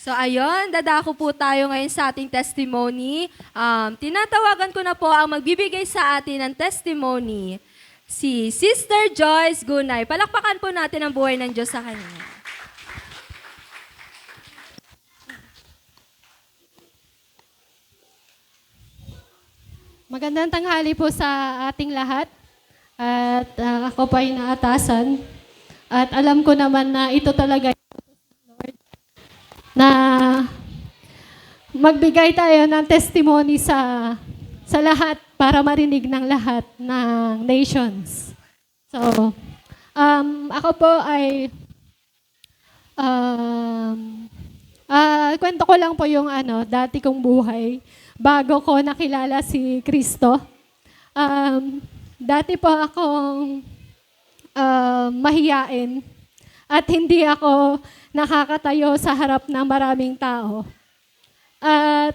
So ayun, dadako po tayo ngayon sa ating testimony. Tinatawagan ko na po ang magbibigay sa atin ng testimony, si Sister Joyce Gunay. Palakpakan po natin ang buhay ng Diyos sa kanya. Magandang tanghali po sa ating lahat. At ako po ay naatasan. At alam ko naman na ito talaga Lord, na magbigay tayo ng testimony sa lahat para marinig ng lahat ng nations. So, ako po ay kwento ko lang po yung dati kong buhay bago ko nakilala si Kristo. Dati po akong mahiyain at hindi ako nakakatayo sa harap ng maraming tao. At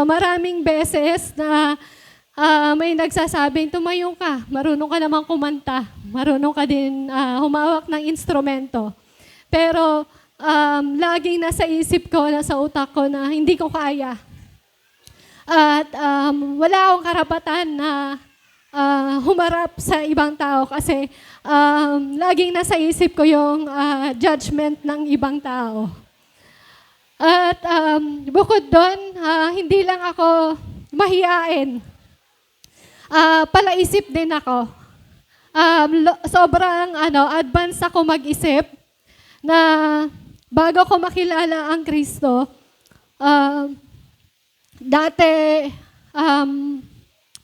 maraming beses na may nagsasabing, tumayo ka, marunong ka namang kumanta, marunong ka din humawak ng instrumento. Pero laging nasa isip ko, nasa utak ko na hindi ko kaya. At wala akong karapatan na humarap sa ibang tao kasi laging nasa isip ko yung judgment ng ibang tao. At bukod doon, hindi lang ako mahiyain. Palaisip din ako. Sobrang advance ako mag-isip na bago ko makilala ang Kristo, dati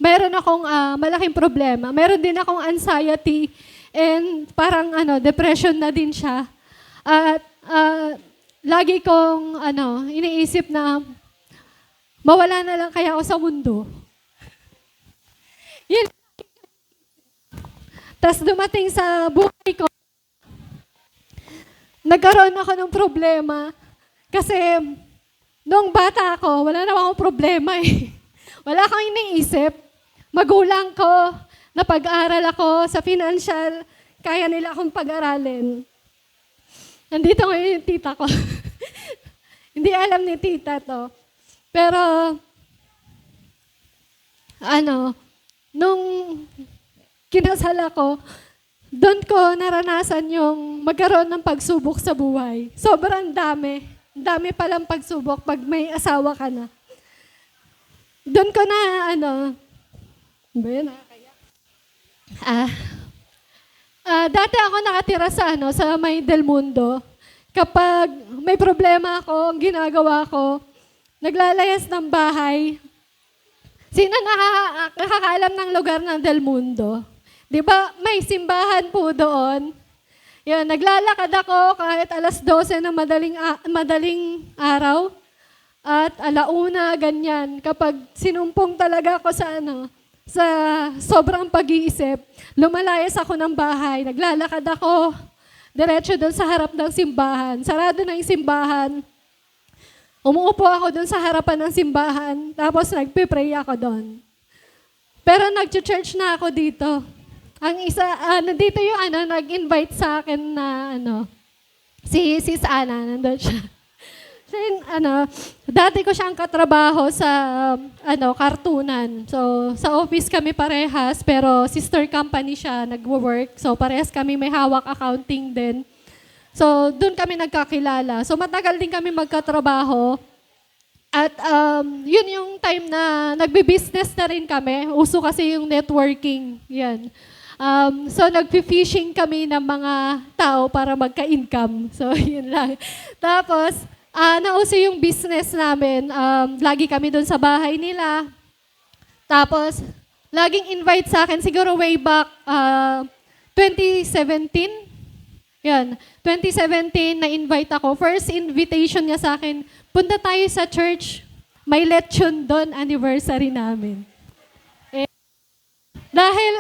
meron akong malaking problema. Meron din akong anxiety and parang depression na din siya. At lagi kong iniisip na mawala na lang kaya ako sa mundo. Yun. Tapos dumating sa buhay ko, nagkaroon ako ng problema kasi nung bata ako, wala naman akong problema eh. Wala akong iniisip. Magulang ko, napag-aral ako sa financial, kaya nila akong pag-aralin. Nandito ngayon yung tita ko. Hindi alam ni tita to. Pero, nung kinasal ako, doon ko naranasan yung magkaroon ng pagsubok sa buhay. Sobrang dami. Dami palang pagsubok pag may asawa ka na. Doon ko na, dati ako nakatira sa may Del Mundo. Kapag may problema ako, ang ginagawa ko, naglalayas ng bahay. Sino nakakaalam ng lugar ng Del Mundo? Di ba may simbahan po doon? Yan, naglalakad ako kahit alas 12 na madaling araw. At alauna, ganyan. Kapag sinumpong talaga ako sa sobrang pag-iisip, lumalayas ako ng bahay, naglalakad ako, diretso doon sa harap ng simbahan. Sarado na yung simbahan. Umuupo ako doon sa harapan ng simbahan, tapos nagpe-pray ako doon. Pero nag-church na ako dito. Ang isa, nandito yung nag-invite sa akin na si Sis Ana, nandun siya. Dati ko siyang katrabaho sa kartunan. So, sa office kami parehas, pero sister company siya, nagwo-work. So, parehas kami may hawak accounting din. So, doon kami nagkakilala. So, matagal din kami magkatrabaho. At yun yung time na nagbe-business na rin kami. Uso kasi yung networking. Yan. So, nagpi-fishing kami ng mga tao para magka-income. So, yun lang. Tapos, nauso yung business namin. Lagi kami doon sa bahay nila. Tapos, laging invite sa akin, siguro way back 2017. Yan, 2017, na-invite ako. First invitation niya sa akin, punta tayo sa church. May lechon doon, anniversary namin. Dahil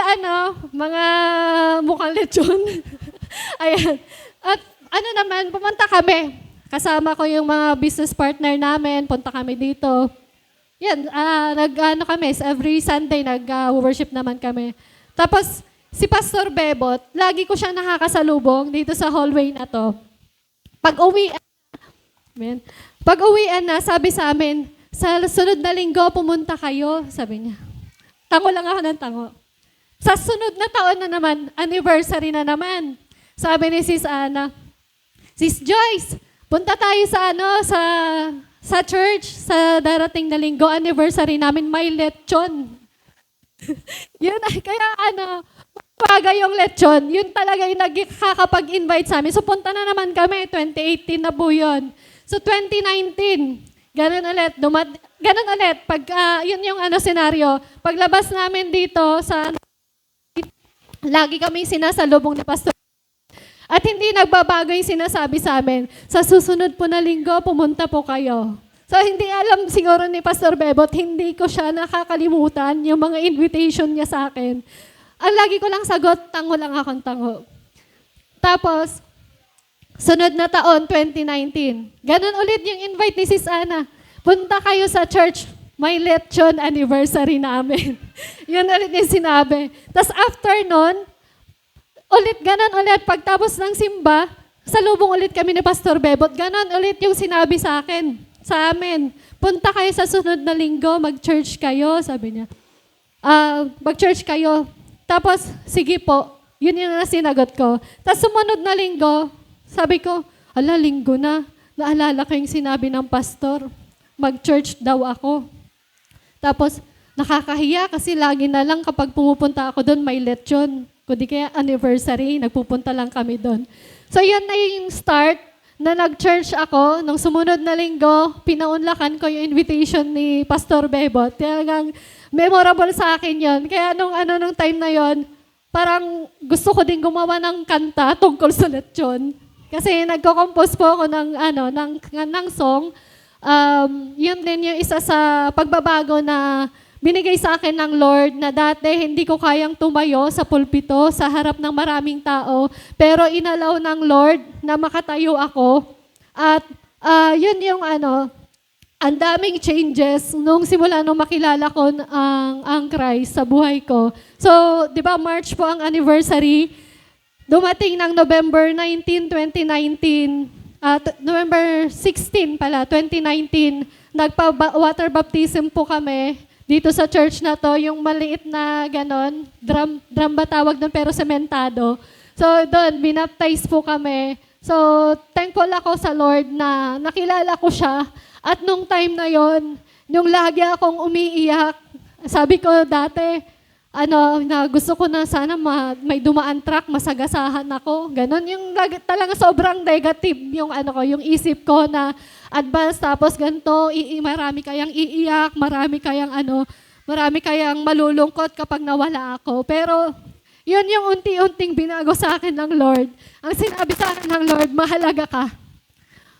mga mukhang lechon. Ayan. At naman, pumunta kami. Kasama ko yung mga business partner namin, punta kami dito. Yan, kami, every Sunday nag-worship naman kami. Tapos, si Pastor Bebot, lagi ko siya nakakasalubong dito sa hallway na to. Pag uwi, Amen. Pag uwian na, sabi sa amin, sa sunod na linggo, pumunta kayo, sabi niya. Tango lang ako ng tango. Sa sunod na taon na naman, anniversary na naman. Sabi ni Sis Ana, Sis Joyce, punta tayo sa church, sa darating na linggo, anniversary namin, may lechon. Yun ay, kaya paga yung lechon, yun talaga yung nagkakapag-invite sa amin. So punta na naman kami, 2018 na po yun. So 2019, ganun ulit, pag yun yung senaryo, paglabas namin dito lagi kaming sinasalubong ni Pastor. At hindi nagbabago yung sinasabi sa amin. Sa susunod po na linggo, pumunta po kayo. So hindi alam siguro ni Pastor Bebot, hindi ko siya nakakalimutan yung mga invitation niya sa akin. Ang lagi ko lang sagot, tango lang akong tango. Tapos, sunod na taon, 2019. Ganon ulit yung invite ni Sis Ana. Punta kayo sa church, may lechon anniversary namin. Yun ulit yung sinabi. Tapos after nun, ganon ulit, pagtapos ng simba, salubong ulit kami ni Pastor Bebot, ganon ulit yung sinabi sa amin. Punta kayo sa sunod na linggo, mag-church kayo, sabi niya. Mag-church kayo. Tapos, sige po, yun yung sinagot ko. Tapos sumunod na linggo, sabi ko, linggo na, naalala ko yung sinabi ng pastor, mag-church daw ako. Tapos, nakakahiya kasi lagi na lang kapag pumupunta ako doon, may lechon. Kundi kaya anniversary, nagpupunta lang kami doon. So, yun na yung start na nag-church ako. Nung sumunod na linggo, pinaunlakan ko yung invitation ni Pastor Bebot. Talagang memorable sa akin yun. Kaya nung time na yon, parang gusto ko din gumawa ng kanta tungkol sa lechon. Kasi nagko-compose po ako ng song. Yun din yung isa sa pagbabago na binigay sa akin ng Lord na dati hindi ko kayang tumayo sa pulpito sa harap ng maraming tao, pero inalaw ng Lord na makatayo ako. At yun yung ang daming changes simula nung makilala ko ang Christ sa buhay ko. So, di ba March po ang anniversary, dumating ng November 19, 2019, November 16 pala, 2019, nagpa-water baptism po kami dito sa church na to, yung maliit na ganon, drum ba tawag doon pero sementado. So doon, binaptize po kami. So thankful ako sa Lord na nakilala ko siya. At nung time na yon, yung lagi akong umiiyak, sabi ko dati, na gusto ko na sana may dumaan truck, masagasahan ako. Ganon, yung talaga sobrang negative yung yung isip ko na advance, tapos ganito, marami kayang iiyak, marami kayang malulungkot kapag nawala ako. Pero yun yung unti-unting binago sa akin ng Lord. Ang sinabi sa akin ng Lord, mahalaga ka.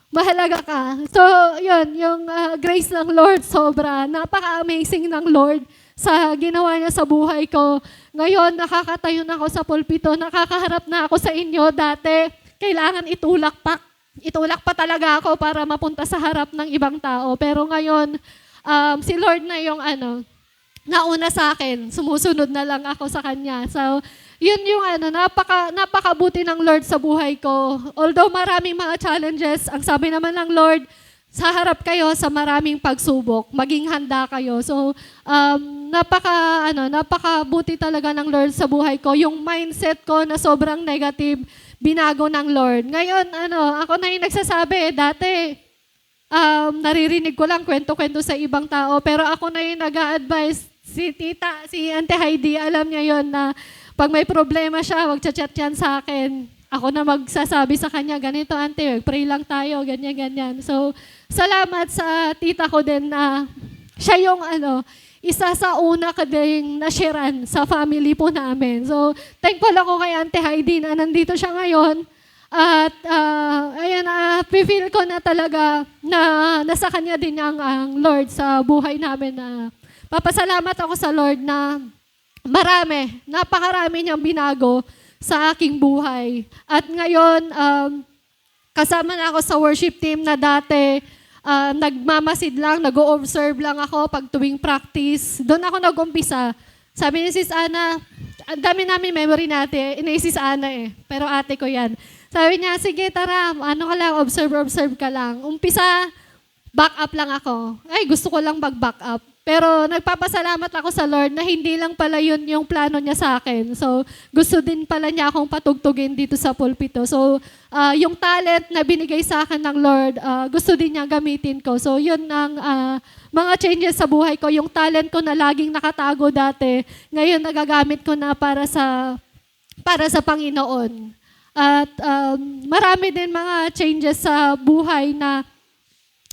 Mahalaga ka. So, yun, yung grace ng Lord, sobra. Napaka-amazing ng Lord sa ginawa niya sa buhay ko. Ngayon, nakakatayo na ako sa pulpito, nakakaharap na ako sa inyo. Dati, kailangan itulak pa talaga ako para mapunta sa harap ng ibang tao. Pero ngayon, si Lord na yung nauna sa akin. Sumusunod na lang ako sa Kanya. So, yun yung napakabuti ng Lord sa buhay ko. Although maraming mga challenges, ang sabi naman ng Lord, sa harap kayo sa maraming pagsubok, maging handa kayo. So, napakabuti talaga ng Lord sa buhay ko. Yung mindset ko na sobrang negative, binago ng Lord. Ngayon, ako na yung nagsasabi, dati, naririnig ko lang kwento-kwento sa ibang tao, pero ako na yung nag-a-advise, si Auntie Heidi, alam niya yon na pag may problema siya, wag chat yan sa akin. Ako na magsasabi sa kanya, ganito Auntie, pray lang tayo, ganyan. So, salamat sa tita ko din na siya yung isa sa una ka ding nasharean sa family po namin. So, thankful ako kay Auntie Heidi na nandito siya ngayon. At feel ko na talaga na nasa kanya din ang Lord sa buhay namin. Papasalamat ako sa Lord na napakarami niyang binago sa aking buhay. At ngayon, kasama na ako sa worship team na dati, nagmamasid lang, nag-o-observe lang ako pag tuwing practice. Doon ako nag-umpisa. Sabi ni Sis Ana, ang dami namin memory natin, Sis Ana pero ate ko yan. Sabi niya, sige tara, ano ka lang, observe ka lang. Umpisa, back up lang ako. Ay, gusto ko lang mag-back up. Pero nagpapasalamat ako sa Lord na hindi lang pala yun yung plano niya sa akin. So, gusto din pala niya akong patugtugin dito sa pulpito. So, yung talent na binigay sa akin ng Lord, gusto din niya gamitin ko. So, yun ang mga changes sa buhay ko. Yung talent ko na laging nakatago dati, ngayon nagagamit ko na para sa Panginoon. At marami din mga changes sa buhay na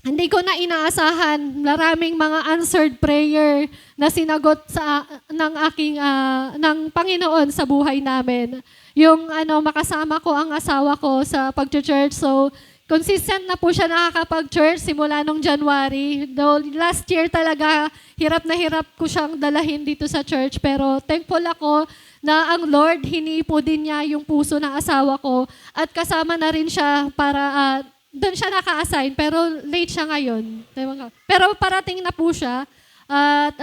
hindi ko na inaasahan. Maraming mga answered prayer na sinagot ng Panginoon sa buhay namin. Yung makasama ko ang asawa ko sa pag-church. So, consistent na po siya nakakapag-church simula nung January. Though last year talaga, hirap na hirap ko siyang dalahin dito sa church. Pero thankful ako na ang Lord, hinipo din niya yung puso ng asawa ko at kasama na rin siya para doon siya naka-assign, pero late siya ngayon. Pero parating na po siya. At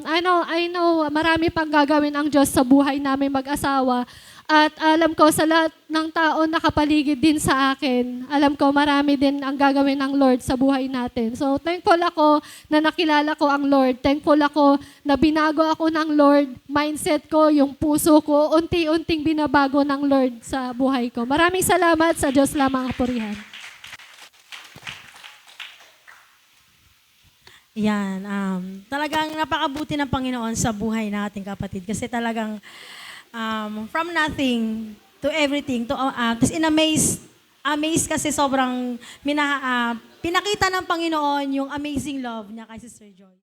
I know marami pang gagawin ang Diyos sa buhay namin mag-asawa. At alam ko sa lahat ng tao nakapaligid din sa akin, alam ko marami din ang gagawin ng Lord sa buhay natin. So thankful ako na nakilala ko ang Lord. Thankful ako na binago ako ng Lord. Mindset ko, yung puso ko, unti-unting binabago ng Lord sa buhay ko. Maraming salamat, sa Diyos lamang ang purihan. Yan, talagang napakabuti ng Panginoon sa buhay nating kapatid. Kasi talagang from nothing to everything, to amaze kasi sobrang pinakita ng Panginoon yung amazing love niya kay Sister Joy.